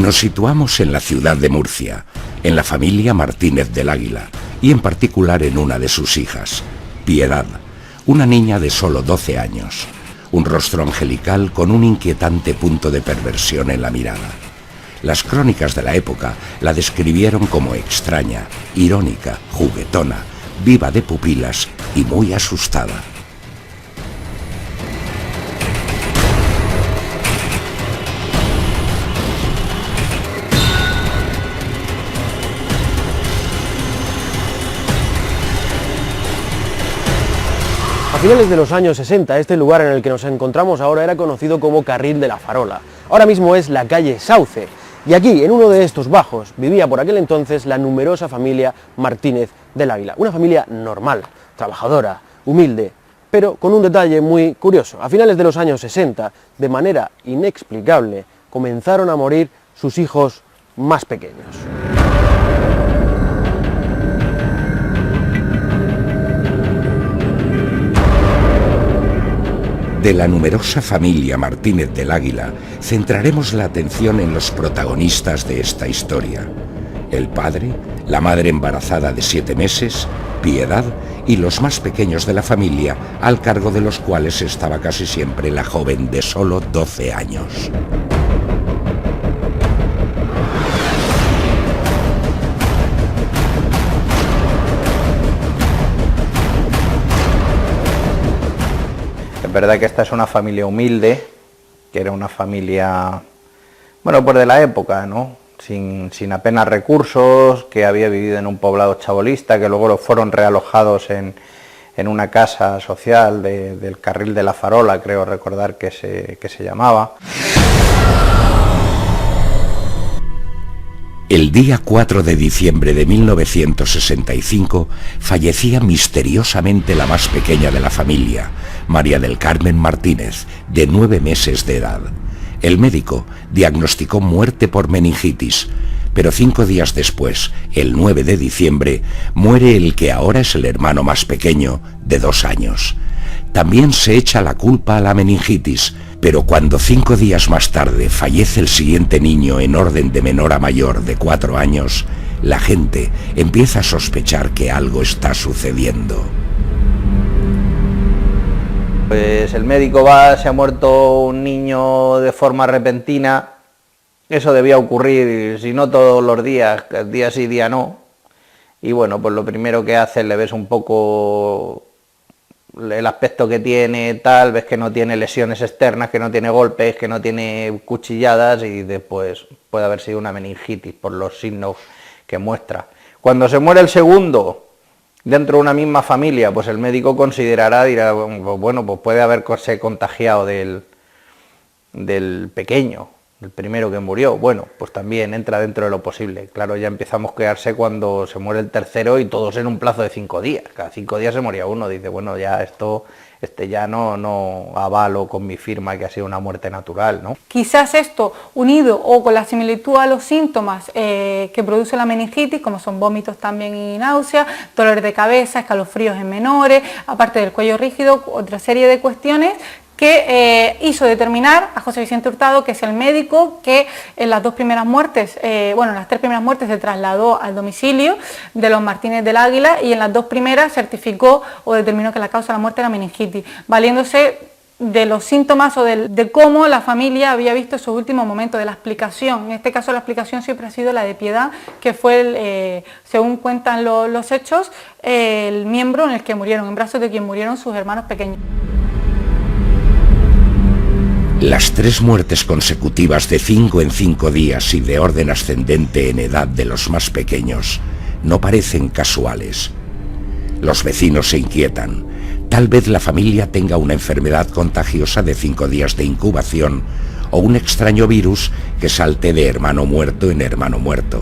Nos situamos en la ciudad de Murcia, en la familia Martínez del Águila, y en particular en una de sus hijas, Piedad, una niña de solo 12 años, un rostro angelical con un inquietante punto de perversión en la mirada. Las crónicas de la época la describieron como extraña, irónica, juguetona, viva de pupilas y muy asustada. A finales de los años 60, este lugar en el que nos encontramos ahora era conocido como Carril de la Farola. Ahora mismo es la calle Sauce. Y aquí, en uno de estos bajos, vivía por aquel entonces la numerosa familia Martínez del Águila. Una familia normal, trabajadora, humilde, pero con un detalle muy curioso. A finales de los años 60, de manera inexplicable, comenzaron a morir sus hijos más pequeños. De la numerosa familia Martínez del Águila, centraremos la atención en los protagonistas de esta historia. El padre, la madre embarazada de 7 meses, Piedad y los más pequeños de la familia, al cargo de los cuales estaba casi siempre la joven de solo 12 años. Es verdad que esta es una familia humilde, que era una familia, bueno, pues de la época, ¿no? Sin apenas recursos, que había vivido en un poblado chabolista, que luego fueron realojados en una casa social del Carril de la Farola, creo recordar que se llamaba. El día 4 de diciembre de 1965 fallecía misteriosamente la más pequeña de la familia, María del Carmen Martínez, de 9 meses de edad. El médico diagnosticó muerte por meningitis, pero 5 días después, el 9 de diciembre, muere el que ahora es el hermano más pequeño, de 2 años. También se echa la culpa a la meningitis, pero cuando 5 días más tarde fallece el siguiente niño en orden de menor a mayor de 4 años, la gente empieza a sospechar que algo está sucediendo. Pues el médico va, se ha muerto un niño de forma repentina, eso debía ocurrir, si no todos los días, día sí, día no, y bueno, pues lo primero que hace, le ves un poco el aspecto que tiene, tal, ves que no tiene lesiones externas, que no tiene golpes, que no tiene cuchilladas, y después puede haber sido una meningitis por los signos que muestra. Cuando se muere el segundo, dentro de una misma familia, pues el médico considerará, dirá, bueno, pues puede haberse contagiado del pequeño, el primero que murió. Bueno, pues también entra dentro de lo posible. Claro, ya empezamos a quedarse cuando se muere el tercero y todos en un plazo de 5 días. Cada 5 días se moría uno. Dice, bueno, ya esto, ya no avalo con mi firma que ha sido una muerte natural, ¿no? Quizás esto, unido o con la similitud a los síntomas que produce la meningitis, como son vómitos también y náuseas, dolores de cabeza, escalofríos en menores, aparte del cuello rígido, otra serie de cuestiones que hizo determinar a José Vicente Hurtado, que es el médico que en las 2 primeras muertes, en las 3 primeras muertes se trasladó al domicilio de los Martínez del Águila, y en las 2 primeras certificó o determinó que la causa de la muerte era meningitis, valiéndose de los síntomas o de cómo la familia había visto esos últimos momentos, de la explicación. En este caso la explicación siempre ha sido la de Piedad, que fue, según cuentan los hechos, el miembro en el que murieron, en brazos de quien murieron sus hermanos pequeños. Las 3 muertes consecutivas de 5 en 5 días y de orden ascendente en edad de los más pequeños no parecen casuales. Los vecinos se inquietan. Tal vez la familia tenga una enfermedad contagiosa de 5 días de incubación o un extraño virus que salte de hermano muerto en hermano muerto.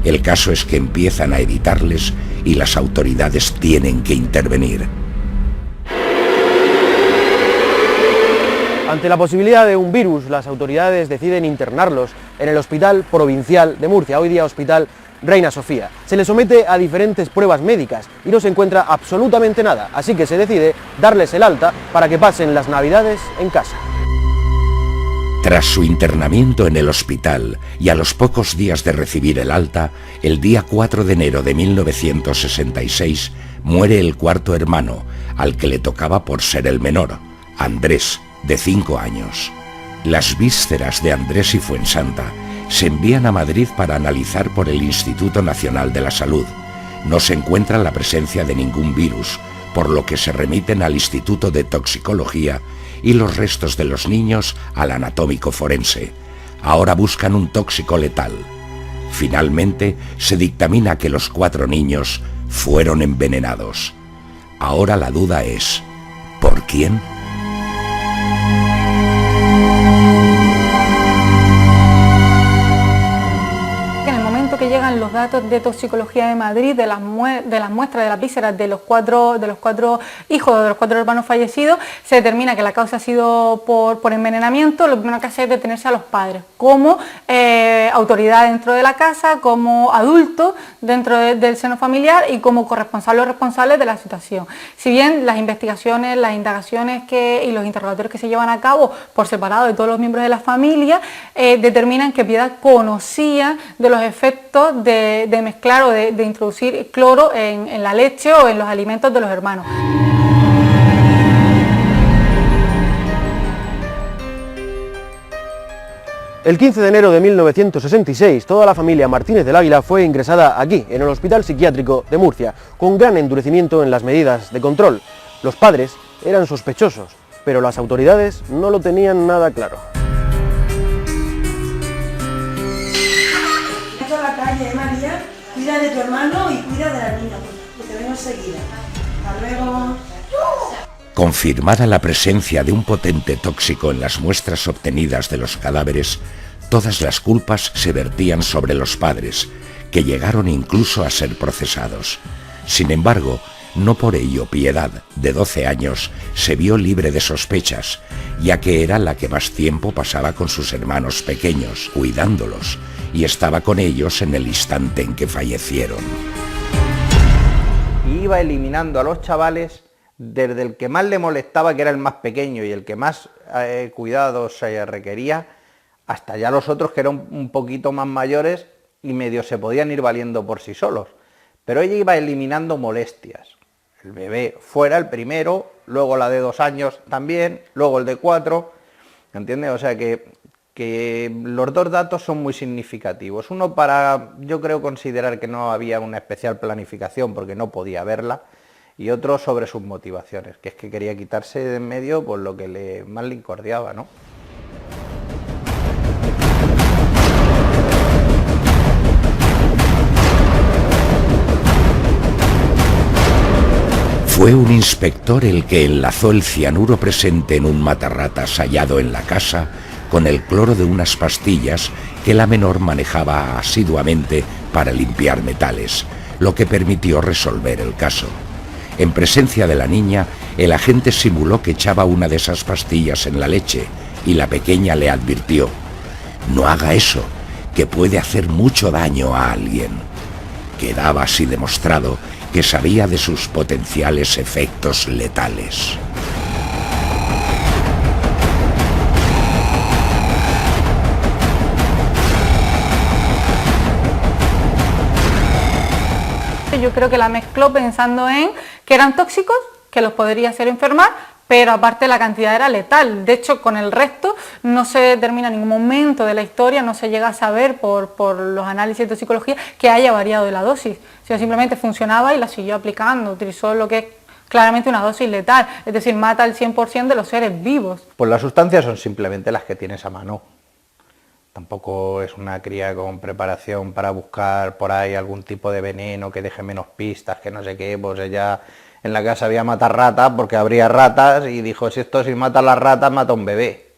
El caso es que empiezan a evitarles y las autoridades tienen que intervenir. Ante la posibilidad de un virus, las autoridades deciden internarlos en el Hospital Provincial de Murcia, hoy día Hospital Reina Sofía. Se les somete a diferentes pruebas médicas y no se encuentra absolutamente nada, así que se decide darles el alta para que pasen las Navidades en casa. Tras su internamiento en el hospital y a los pocos días de recibir el alta, el día 4 de enero de 1966 muere el cuarto hermano, al que le tocaba por ser el menor, Andrés, de 5 años. Las vísceras de Andrés y Fuensanta se envían a Madrid para analizar por el Instituto Nacional de la Salud. No se encuentra la presencia de ningún virus, por lo que se remiten al Instituto de Toxicología y los restos de los niños al anatómico forense. Ahora buscan un tóxico letal. Finalmente, se dictamina que los 4 niños fueron envenenados. Ahora la duda es, ¿por quién? Que llegan los datos de toxicología de Madrid de las muestras de las vísceras de los cuatro hijos de los 4 hermanos fallecidos, se determina que la causa ha sido por envenenamiento. Lo primero que hace es detenerse a los padres como autoridad dentro de la casa, como adultos dentro del seno familiar y como corresponsables o responsables de la situación. Si bien las investigaciones, las indagaciones y los interrogatorios que se llevan a cabo por separado de todos los miembros de la familia determinan que Piedad conocía de los efectos de mezclar o de introducir cloro en la leche o en los alimentos de los hermanos. El 15 de enero de 1966, toda la familia Martínez del Águila fue ingresada aquí, en el Hospital Psiquiátrico de Murcia, con gran endurecimiento en las medidas de control. Los padres eran sospechosos, pero las autoridades no lo tenían nada claro. María, cuida de tu hermano y cuida de la niña, que te vengo enseguida. Hasta luego. Confirmada la presencia de un potente tóxico en las muestras obtenidas de los cadáveres, todas las culpas se vertían sobre los padres, que llegaron incluso a ser procesados. Sin embargo, no por ello Piedad, de 12 años, se vio libre de sospechas, ya que era la que más tiempo pasaba con sus hermanos pequeños, cuidándolos, y estaba con ellos en el instante en que fallecieron. Y iba eliminando a los chavales desde el que más le molestaba, que era el más pequeño y el que más cuidados requería, hasta ya los otros que eran un poquito más mayores y medio se podían ir valiendo por sí solos. Pero ella iba eliminando molestias. El bebé fuera el primero, luego la de 2 años también, luego el de 4, ¿entiendes? O sea que los 2 datos son muy significativos. Uno para, yo creo, considerar que no había una especial planificación porque no podía verla, y otro sobre sus motivaciones, que es que quería quitarse de en medio por lo que más le incordiaba, ¿no? Fue un inspector el que enlazó el cianuro presente en un matarratas hallado en la casa con el cloro de unas pastillas que la menor manejaba asiduamente para limpiar metales, lo que permitió resolver el caso. En presencia de la niña, el agente simuló que echaba una de esas pastillas en la leche y la pequeña le advirtió: «No haga eso, que puede hacer mucho daño a alguien». Quedaba así demostrado que sabía de sus potenciales efectos letales. Yo creo que la mezcló pensando en que eran tóxicos, que los podría hacer enfermar, pero aparte la cantidad era letal. De hecho, con el resto no se determina en ningún momento de la historia, no se llega a saber por los análisis de toxicología que haya variado de la dosis, sino simplemente funcionaba y la siguió aplicando, utilizó lo que es claramente una dosis letal, es decir, mata al 100% de los seres vivos. Pues las sustancias son simplemente las que tienes a mano. Tampoco es una cría con preparación para buscar por ahí algún tipo de veneno que deje menos pistas, que no sé qué. Pues ella en la casa había matar ratas porque habría ratas y dijo: si mata a las ratas, mata a un bebé.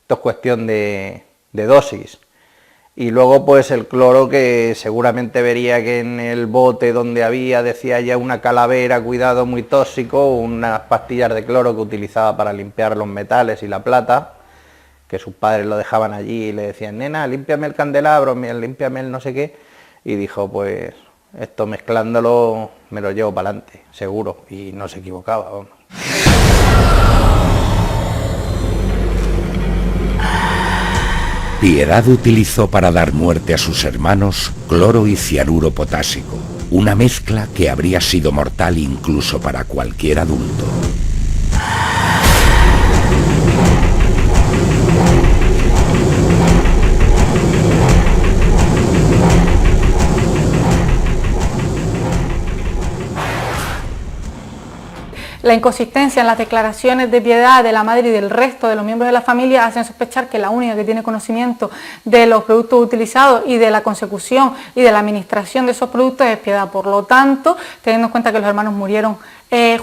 Esto es cuestión de dosis. Y luego pues el cloro, que seguramente vería que en el bote donde había, decía ya una calavera, cuidado, muy tóxico, unas pastillas de cloro que utilizaba para limpiar los metales y la plata, que sus padres lo dejaban allí y le decían: nena, límpiame el candelabro, límpiame el no sé qué, y dijo: pues esto mezclándolo me lo llevo para adelante, seguro, y no se equivocaba, vamos. Piedad utilizó para dar muerte a sus hermanos cloro y cianuro potásico, una mezcla que habría sido mortal incluso para cualquier adulto. La inconsistencia en las declaraciones de Piedad, de la madre y del resto de los miembros de la familia hacen sospechar que la única que tiene conocimiento de los productos utilizados y de la consecución y de la administración de esos productos es Piedad. Por lo tanto, teniendo en cuenta que los hermanos murieron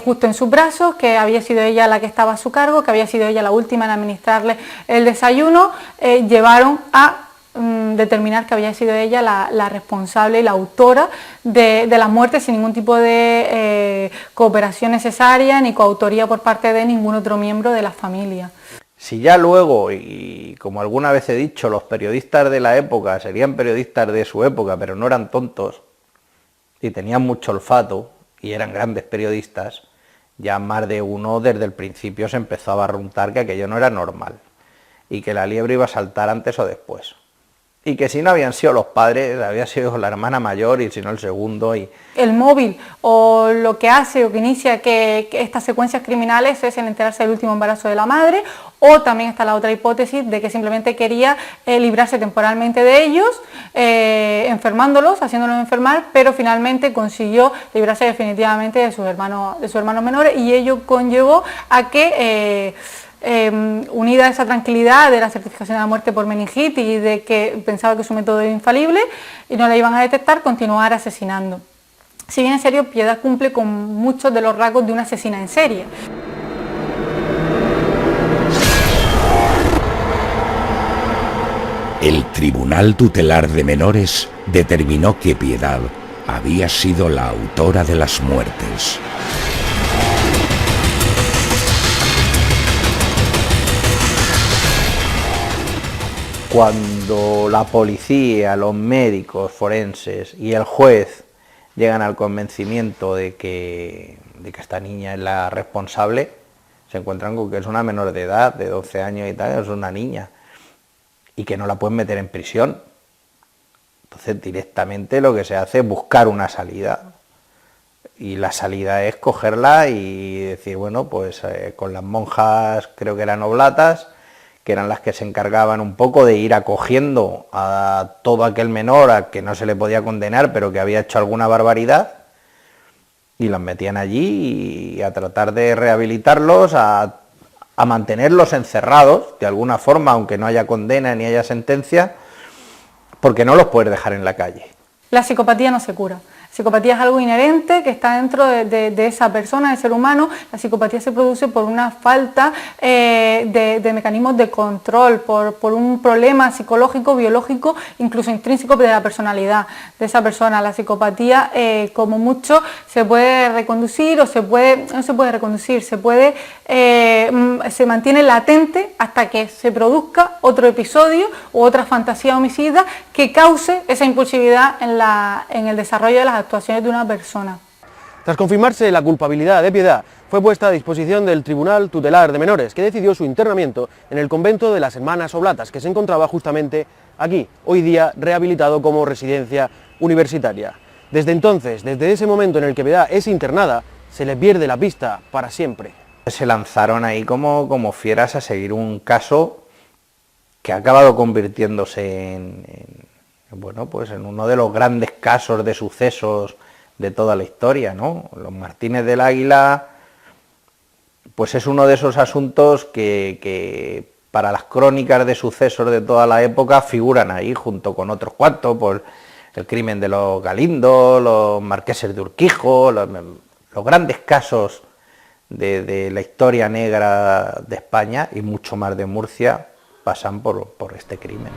justo en sus brazos, que había sido ella la que estaba a su cargo, que había sido ella la última en administrarle el desayuno, llevaron a determinar que había sido ella la responsable y la autora de la muerte sin ningún tipo de cooperación necesaria ni coautoría por parte de ningún otro miembro de la familia. Si ya luego, y como alguna vez he dicho, los periodistas de la época serían periodistas de su época, pero no eran tontos y tenían mucho olfato y eran grandes periodistas, ya más de uno desde el principio se empezó a barruntar que aquello no era normal y que la liebre iba a saltar antes o después. Y que si no habían sido los padres, había sido la hermana mayor y si no el segundo. El móvil o lo que hace o que inicia que estas secuencias criminales es el enterarse del último embarazo de la madre, o también está la otra hipótesis de que simplemente quería librarse temporalmente de ellos, enfermándolos, haciéndolos enfermar, pero finalmente consiguió librarse definitivamente de sus hermanos menores y ello conllevó a que unida a esa tranquilidad de la certificación de la muerte por meningitis y de que pensaba que su método era infalible y no la iban a detectar, continuar asesinando. Si bien en serio, Piedad cumple con muchos de los rasgos de una asesina en serie. El Tribunal Tutelar de Menores determinó que Piedad había sido la autora de las muertes. Cuando la policía, los médicos forenses y el juez llegan al convencimiento de que esta niña es la responsable, se encuentran con que es una menor de edad, de 12 años y tal, es una niña, y que no la pueden meter en prisión. Entonces directamente lo que se hace es buscar una salida, y la salida es cogerla y decir, bueno, pues con las monjas, creo que eran oblatas, que eran las que se encargaban un poco de ir acogiendo a todo aquel menor a que no se le podía condenar, pero que había hecho alguna barbaridad, y los metían allí y a tratar de rehabilitarlos, a mantenerlos encerrados, de alguna forma, aunque no haya condena ni haya sentencia, porque no los puedes dejar en la calle. La psicopatía no se cura. La psicopatía es algo inherente que está dentro de esa persona, del ser humano. La psicopatía se produce por una falta de mecanismos de control, por un problema psicológico, biológico, incluso intrínseco de la personalidad de esa persona. La psicopatía, como mucho, se puede reconducir o no se puede reconducir, se mantiene latente hasta que se produzca otro episodio u otra fantasía homicida que cause esa impulsividad en el desarrollo de las actuaciones de una persona. Tras confirmarse la culpabilidad de Piedad, fue puesta a disposición del Tribunal Tutelar de Menores, que decidió su internamiento en el convento de las Hermanas Oblatas, que se encontraba justamente aquí, hoy día rehabilitado como residencia universitaria. Desde entonces, desde ese momento en el que Piedad es internada, se le pierde la pista para siempre. Se lanzaron ahí como fieras a seguir un caso que ha acabado convirtiéndose bueno, pues en uno de los grandes casos de sucesos de toda la historia, ¿no? Los Martínez del Águila, pues es uno de esos asuntos que para las crónicas de sucesos de toda la época figuran ahí, junto con otros cuantos, por el crimen de los Galindo, los marqueses de Urquijo, los grandes casos de la historia negra de España y mucho más de Murcia pasan por este crimen.